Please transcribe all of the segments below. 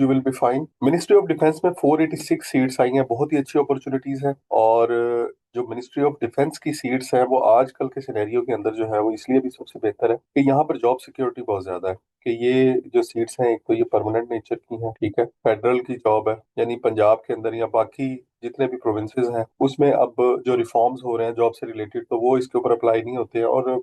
You will be fine. Ministry of defence में 486 seats आई हैं, बहुत ही अच्छी अपॉर्चुनिटीज हैं। और जो मिनिस्ट्री ऑफ डिफेंस की सीट्स हैं वो आजकल के सिनेरियो के अंदर जो है वो इसलिए भी सबसे बेहतर है कि यहाँ पर जॉब सिक्योरिटी बहुत ज्यादा है। कि ये जो सीट्स हैं, एक तो ये परमानेंट नेचर की हैं, ठीक है, फेडरल की जॉब है, यानी पंजाब के अंदर या बाकी जितने भी प्रोविंसेस हैं उसमें अब जो रिफॉर्म्स हो रहे हैं जॉब से रिलेटेड, तो वो इसके ऊपर अप्लाई नहीं होते हैं।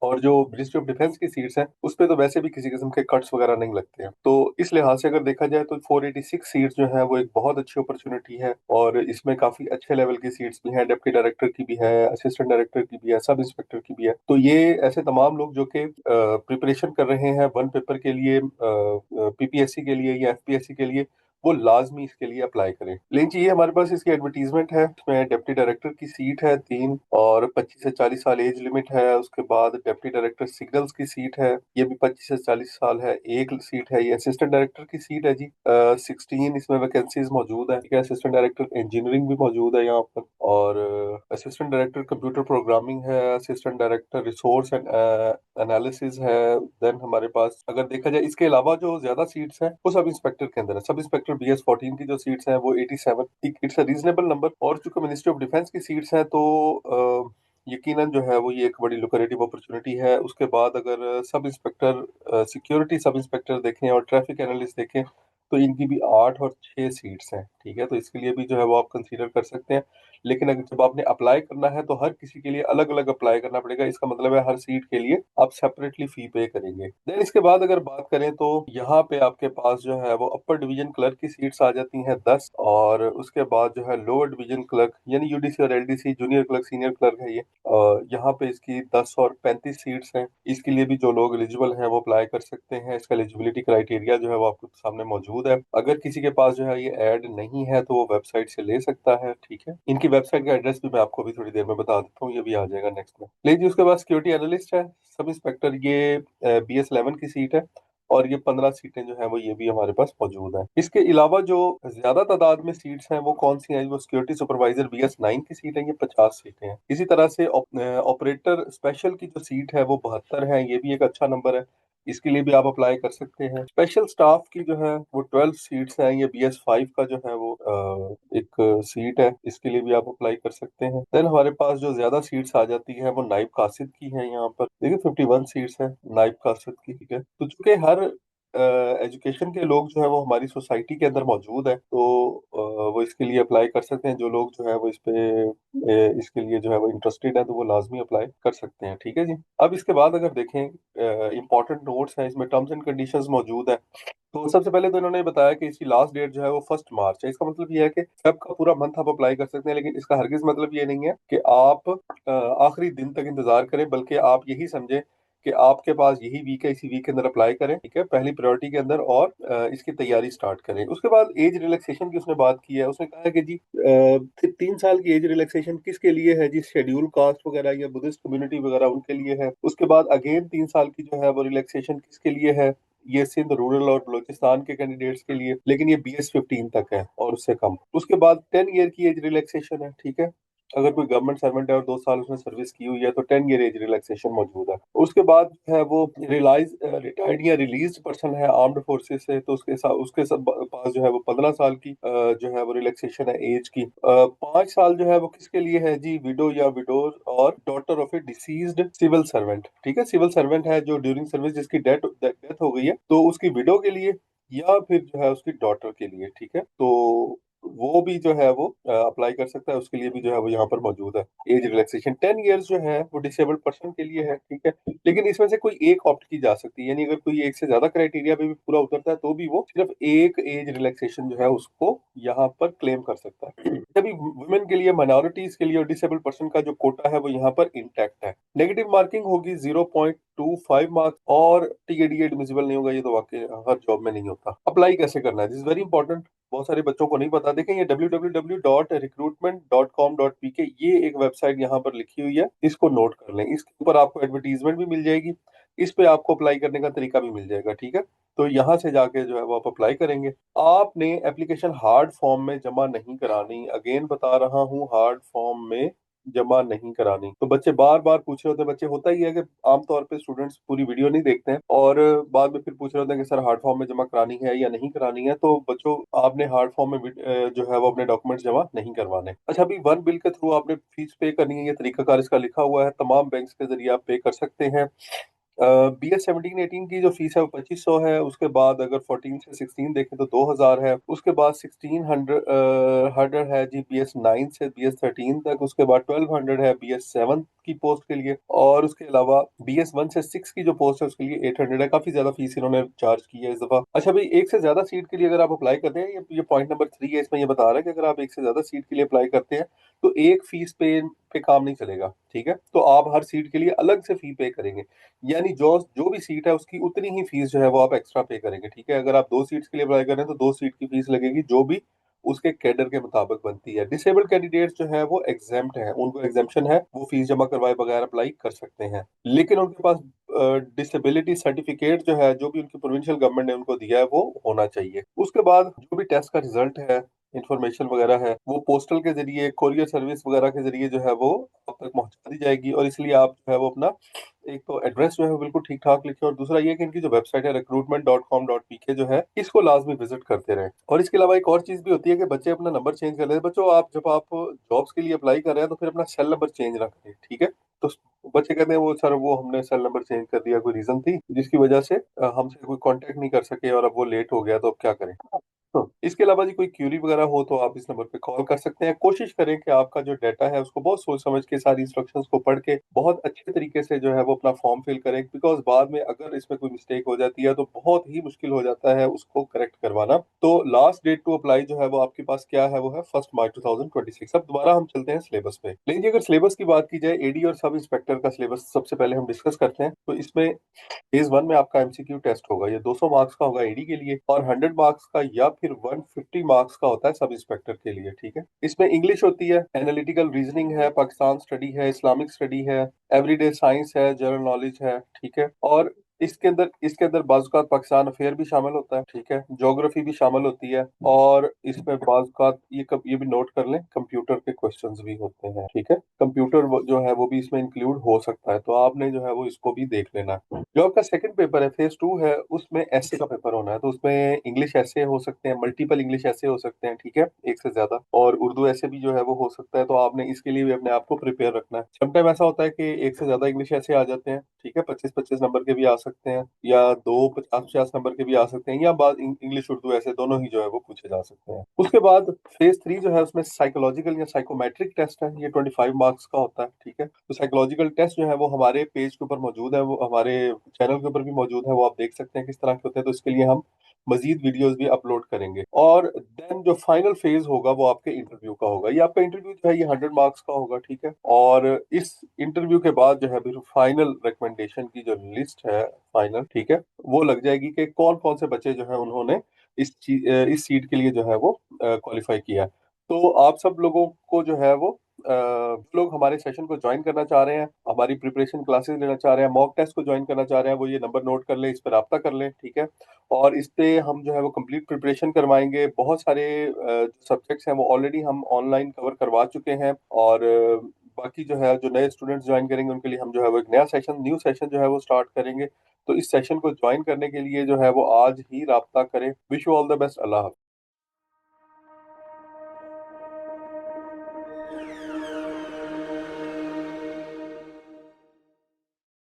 और जो मिनिस्ट्री ऑफ डिफेंस की सीट्स हैं उस पे तो वैसे भी किसी किस्म के कट्स वगैरह नहीं लगते हैं। तो इस लिहाज से अगर देखा जाए तो 486 सीट्स जो है वो एक बहुत अच्छी अपॉर्चुनिटी है। और इसमें काफी अच्छे लेवल की सीट्स भी हैं, डिप्टी डायरेक्टर की भी है, असिस्टेंट डायरेक्टर की भी है, सब इंस्पेक्टर की भी है। तो ये ऐसे तमाम लोग जो कि प्रिपरेशन कर रहे हैं वन पेपर के लिए, पीपीएससी के लिए या एफपीएससी के लिए, वो लाजमी इसके लिए अप्लाई करें। लेकिन जी ये हमारे पास इसकी एडवर्टीजमेंट है, इसमें डिप्टी डायरेक्टर की सीट है 3, और 25 से 40 साल एज लिमिट है। उसके बाद डिप्टी डायरेक्टर सिग्नल्स की सीट है, ये भी 25 से 40 साल है, एक सीट है। ये असिस्टेंट डायरेक्टर की सीट है जी, 16 इसमें वैकेंसीज मौजूद है, ठीक है। असिस्टेंट डायरेक्टर इंजीनियरिंग भी मौजूद है यहाँ पर, और असिस्टेंट डायरेक्टर कंप्यूटर प्रोग्रामिंग है, assistant director resource and analysis है। देन हमारे पास अगर देखा जाए इसके अलावा जो ज्यादा सीट्स हैं वो सब इंस्पेक्टर के अंदर है। सब इंस्पेक्टर BS14 की जो सीट्स हैं वो 87, इट्स अ रीजनेबल नंबर। और चूंकि मिनिस्ट्री ऑफ डिफेंस की सीट्स हैं तो यकीनन जो है वो ये एक बड़ी लुक्रेटिव अपॉर्चुनिटी है। उसके बाद अगर sub inspector security sub inspector देखें और ट्रैफिक एनालिस्ट देखें तो इनकी भी 8 और 6 सीट्स हैं, ठीक है। तो इसके लिए भी जो है वो आप कंसीडर कर सकते हैं। लेकिन अगर जब आपने अप्लाई करना है तो हर किसी के लिए अलग अलग अप्लाई करना पड़ेगा। इसका मतलब है हर सीट के लिए आप सेपरेटली फी पे करेंगे। देन इसके बाद अगर बात करें तो यहाँ पे आपके पास जो है वो अपर डिवीजन क्लर्क की सीट्स आ जाती हैं 10, और उसके बाद जो है लोअर डिवीजन क्लर्क यानी यूडीसी और LDC, junior clerk senior clerk है ये, यहाँ पे इसकी 10 और 35 सीट्स हैं। इसके लिए भी जो लोग एलिजिबल हैं वो अप्लाई कर सकते हैं। इसका एलिजिबिलिटी क्राइटेरिया जो है वो आपके सामने मौजूद है। अगर किसी के पास जो है ये ऐड नहीं है तो वो वेबसाइट से ले सकता है, ठीक है। इनकी वेबसाइट का एड्रेस भी मैं आपको अभी थोड़ी देर में बता देता हूँ, ये भी आ जाएगा नेक्स्ट में। लेकिन उसके बाद सिक्योरिटी एनालिस्ट है, सब इंस्पेक्टर, ये BS11 की सीट है, और ये 15 सीटें जो है वो ये भी हमारे पास मौजूद है। इसके अलावा जो ज्यादा तादाद में सीट्स हैं वो कौन सी हैं, वो सिक्योरिटी सुपरवाइजर BS9 की सीट है, ये 50 सीटें हैं। इसी तरह से ऑपरेटर स्पेशल की जो सीट है वो 72 है, ये भी एक अच्छा नंबर है, इसके लिए भी आप अप्लाई कर सकते हैं। स्पेशल स्टाफ की जो है वो 12 सीट्स हैं, ये BS5 का जो है वो एक सीट है, इसके लिए भी आप अप्लाई कर सकते हैं। देन हमारे पास जो ज्यादा सीट्स आ जाती है वो नाइब कासिद की है। यहाँ पर देखिए 51 सीट्स है नाइब कासिद की, ठीक है। तो चूंकि हर एजुकेशन के लोग जो है वो हमारी सोसाइटी के अंदर मौजूद है, तो वो इसके लिए अप्लाई कर सकते हैं। जो लोग जो है वो इसके लिए जो है वो इंटरेस्टेड है तो वो लाजमी अप्लाई कर सकते हैं, ठीक है जी। अब इसके बाद अगर देखें इंपॉर्टेंट नोट्स हैं, इसमें टर्म्स एंड कंडीशंस मौजूद है। तो सबसे पहले तो इन्होंने बताया कि इसकी लास्ट डेट जो है वो 1 मार्च है। इसका मतलब ये है कि फेब का पूरा मंथ आप अप्लाई कर सकते हैं, लेकिन इसका हरगिज मतलब ये नहीं है कि आप आखिरी दिन तक इंतजार करें, बल्कि आप यही समझें कि आपके पास यही वीक है, इसी वीक के अंदर अप्लाई करें, ठीक है, पहली प्रायोरिटी के अंदर, और इसकी तैयारी स्टार्ट करें। उसके बाद एज रिलैक्सेशन की उसने बात की है। उसने कहा है कि जी 3 साल की एज रिलैक्सेशन किसके लिए है जी, शेड्यूल कास्ट वगैरह या बुद्धिस्ट कम्युनिटी वगैरह उनके लिए है। उसके बाद अगेन 3 साल की जो है वो रिलैक्सेशन किसके लिए है, ये सिंध रूरल और बलूचिस्तान के कैंडिडेट्स के लिए, लेकिन ये BS15 तक है और उससे कम। उसके बाद 10 ईयर की एज रिलैक्सेशन है, ठीक है। अगर कोई गवर्नमेंट सर्वेंट है और 2 साल उसने सर्विस की हुई है तो 10 ईयर एज रिलैक्सेशन मौजूद है। उसके बाद जो है वो रिटायर्ड या रिलीज पर्सन है आर्म्ड फोर्सेस से, तो पास जो है वो 15 साल की जो है वो रिलैक्सेशन है एज की। 5 साल जो है वो किसके लिए है जी, विडो या विडोर और daughter of a deceased civil servant, ठीक है। सिविल सर्वेंट है जो ड्यूरिंग सर्विस जिसकी डेथ डेथ हो गई है, तो उसकी विडो के लिए या फिर जो है उसकी डॉटर के लिए, ठीक है। तो वो भी जो है वो अप्लाई कर सकता है, उसके लिए भी जो है वो यहाँ पर मौजूद है। एज रिलैक्सेशन 10 ईयर्स जो है वो डिसेबल्ड पर्सन के लिए है, ठीक है। लेकिन इसमें से कोई एक ऑप्ट की जा सकती है, यानी अगर कोई एक से ज्यादा क्राइटेरिया पे भी पूरा उतरता है तो भी वो सिर्फ एक एज रिलैक्सेशन जो है उसको यहाँ पर क्लेम कर सकता है। तभी वुमेन के लिए, माइनॉरिटीज के लिए और डिसेबल्ड पर्सन का जो कोटा है वो यहाँ पर इंटैक्ट है। नेगेटिव मार्किंग होगी 0.25 मार्क्स, और TADA एडमिसिबल नहीं होगा। ये तो वाकई हर जॉब में नहीं होता। अप्लाई कैसे करना है, दिस इज वेरी इंपॉर्टेंट, बहुत सारे बच्चों को नहीं पता। देखें ये www.recruitment.com.pk, ये एक वेबसाइट यहाँ पर लिखी हुई है, इसको नोट कर लें। इसके ऊपर आपको एडवर्टीजमेंट भी मिल जाएगी, इस पे आपको अप्लाई करने का तरीका भी मिल जाएगा, ठीक है। तो यहाँ से जाके जो है वो आप अप्लाई करेंगे। आपने एप्लीकेशन हार्ड फॉर्म में जमा नहीं करानी, अगेन बता रहा हूँ, हार्ड फॉर्म में जमा नहीं करानी। तो बच्चे बार बार पूछ रहे होते हैं, बच्चे होता ही है कि आमतौर पे स्टूडेंट्स पूरी वीडियो नहीं देखते हैं और बाद में फिर पूछ रहे होते हैं कि सर हार्ड फॉर्म में जमा करानी है या नहीं करानी है। तो बच्चों, आपने हार्ड फॉर्म में जो है वो अपने डॉक्यूमेंट्स जमा नहीं करवाने। अच्छा, अभी वन बिल के थ्रू आपने फीस पे करनी है, ये तरीकाकार इसका लिखा हुआ है, तमाम बैंक्स के जरिए आप पे कर सकते हैं। BS 17-18 की जो फीस है वो 2500 है। उसके बाद अगर 14 से 16 देखें तो 2000 है। उसके बाद 1600 है जी BS 9 से BS 13 तक। उसके बाद 1200 है BS 7 की पोस्ट के लिए। और उसके अलावा BS 1 से 6 की जो पोस्ट है उसके लिए 800 है। काफी ज्यादा फीस इन्होंने चार्ज की है इस दफा। अच्छा भाई, एक से ज्यादा सीट के लिए अगर आप अप्लाई करते हैं, ये पॉइंट नंबर 3 है, इसमें ये बता रहा है कि अगर आप एक से ज्यादा सीट के लिए अप्लाई करते हैं तो एक फीस पे काम नहीं चलेगा। ठीक है, तो आप हर सीट के लिए अलग से फी पे करेंगे। यानी जो जो भी सीट है उसकी उतनी ही फीस जो है वो आप एक्स्ट्रा पे करेंगे। ठीक है, अगर आप दो सीट्स के लिए अप्लाई कर रहे हैं तो दो सीट की फीस लगेगी जो भी उसके कैडर के मुताबिक बनती है। डिसेबल्ड कैंडिडेट्स जो है वो एग्जेम्प्ट है, उनको एग्जेम्पशन है, वो फीस जमा करवाए बगैर अप्लाई कर सकते हैं। लेकिन उनके पास डिसेबिलिटी सर्टिफिकेट जो है, जो भी उनकी प्रोविंशियल गवर्नमेंट ने उनको दिया है, वो होना चाहिए। उसके बाद जो भी टेस्ट का रिजल्ट है, इंफॉर्मेशन वगैरह है, वो पोस्टल के जरिए, कोरियर सर्विस वगैरह के जरिए जो है वो आप तक पहुंचा दी जाएगी। और इसलिए आप जो है वो अपना एक तो एड्रेस जो है वो बिल्कुल ठीक ठाक लिखें, और दूसरा ये कि इनकी जो वेबसाइट है recruitment.com.pk जो है, इसको लाजमी विजिट करते रहें। और इसके अलावा एक और चीज भी होती है कि बच्चे अपना नंबर चेंज कर लेते हैं। बच्चों, आप जब आप जॉब्स के लिए अप्लाई कर रहे हैं तो फिर अपना सेल नंबर चेंज ना करें। ठीक है, तो बच्चे कहते हैं वो सर वो हमने सेल नंबर चेंज कर दिया, कोई रीजन थी जिसकी वजह से हमसे कोई कांटेक्ट नहीं कर सके और अब वो लेट हो गया, तो अब क्या करें। तो इसके अलावा जी कोई क्यूरी वगैरह हो तो आप इस नंबर पे कॉल कर सकते हैं। कोशिश करें कि आपका जो डाटा है उसको बहुत सोच समझ के, सारी इंस्ट्रक्शंस को पढ़ के बहुत अच्छे तरीके से जो है वो अपना फॉर्म फिल करें, बिकॉज बाद में अगर इसमें कोई मिस्टेक हो जाती है तो बहुत ही मुश्किल हो जाता है उसको करेक्ट करवाना। तो लास्ट डेट टू अप्लाई जो है वो आपके पास क्या है, वो है 1 मार्च 2026। अब दोबारा हम चलते हैं सिलेबस पे। लेकिन अगर सिलेबस की बात की जाए, एडी और सब इंस्पेक्टर का सिलेबस सबसे पहले हम डिस्कस करते हैं। तो इसमें फेज 1 में आपका MCQ टेस्ट होगा, ये 200 मार्क्स का होगा एडी के लिए, और 100 मार्क्स का या फिर 150 मार्क्स का होता है सब इंस्पेक्टर के लिए। ठीक है, इसमें इंग्लिश होती है, एनालिटिकल रीजनिंग है, पाकिस्तान स्टडी है, इस्लामिक स्टडी है, एवरीडे साइंस है, जनरल नॉलेज है। ठीक है, और इसके अंदर बाज़-औक़ात पाकिस्तान अफेयर भी शामिल होता है। ठीक है, ज्योग्राफी भी शामिल होती है, और इसमें बाज़-औक़ात ये भी नोट कर लें, कंप्यूटर के क्वेश्चंस भी होते हैं। ठीक है, कंप्यूटर जो है वो भी इसमें इंक्लूड हो सकता है, तो आपने जो है वो इसको भी देख लेना। जो आपका सेकंड पेपर है, फेज 2 है, उसमें ऐसे का पेपर होना है। तो उसमें इंग्लिश ऐसे हो सकते हैं, मल्टीपल इंग्लिश ऐसे हो सकते हैं। ठीक है, एक से ज्यादा, और उर्दू ऐसे भी जो है वो हो सकता है। तो आपने इसके लिए भी अपने आप को प्रिपेयर रखना है। समटाइम ऐसा होता है कि एक से ज्यादा इंग्लिश ऐसे आ जाते हैं। ठीक है, 25-25 नंबर के भी आ सकते हैं, या दो 50-50 नंबर के भी आ सकते हैं, या बाद इंग्लिश उर्दू ऐसे दोनों ही जो है वो पूछे जा सकते हैं। उसके बाद फेज 3 जो है उसमें साइकोलॉजिकल या साइकोमेट्रिक टेस्ट है, ये 25 मार्क्स का होता है। ठीक है, तो साइकोलॉजिकल टेस्ट जो है वो हमारे पेज के ऊपर मौजूद है, वो हमारे चैनल के ऊपर भी मौजूद है, वो आप देख सकते हैं किस तरह के होते हैं। तो इसके लिए हम मजीद वीडियोस भी अपलोड करेंगे। और देन जो फाइनल फेज होगा वो आपके इंटरव्यू का होगा। ये आपका इंटरव्यू जो है ये 100 मार्क्स का होगा। ठीक है, और इस इंटरव्यू के बाद जो है फिर फाइनल रिकमेंडेशन की जो लिस्ट है फाइनल, ठीक है, वो लग जाएगी कि कौन कौन से बच्चे जो है उन्होंने इस सीट के लिए जो है वो क्वालिफाई किया। तो आप सब लोगों को जो है वो जो लोग हमारे सेशन को ज्वाइन करना चाह रहे हैं, हमारी प्रिपरेशन क्लासेस लेना चाह रहे हैं, मॉक टेस्ट को ज्वाइन करना चाह रहे हैं, वो ये नंबर नोट कर लें, इस पर रब्ता कर लें। ठीक है, और इस पे हम जो है वो कंप्लीट प्रिपरेशन करवाएंगे। बहुत सारे सब्जेक्ट्स हैं वो ऑलरेडी हम ऑनलाइन कवर करवा चुके हैं, और बाकी जो है जो नए स्टूडेंट्स ज्वाइन करेंगे उनके लिए हम जो है वो एक नया सेशन, न्यू सेशन जो है वो स्टार्ट करेंगे। तो इस सेशन को ज्वाइन करने के लिए जो है वो आज ही रब्ता करें। Wish you all the best. Allah हाफ़िज़।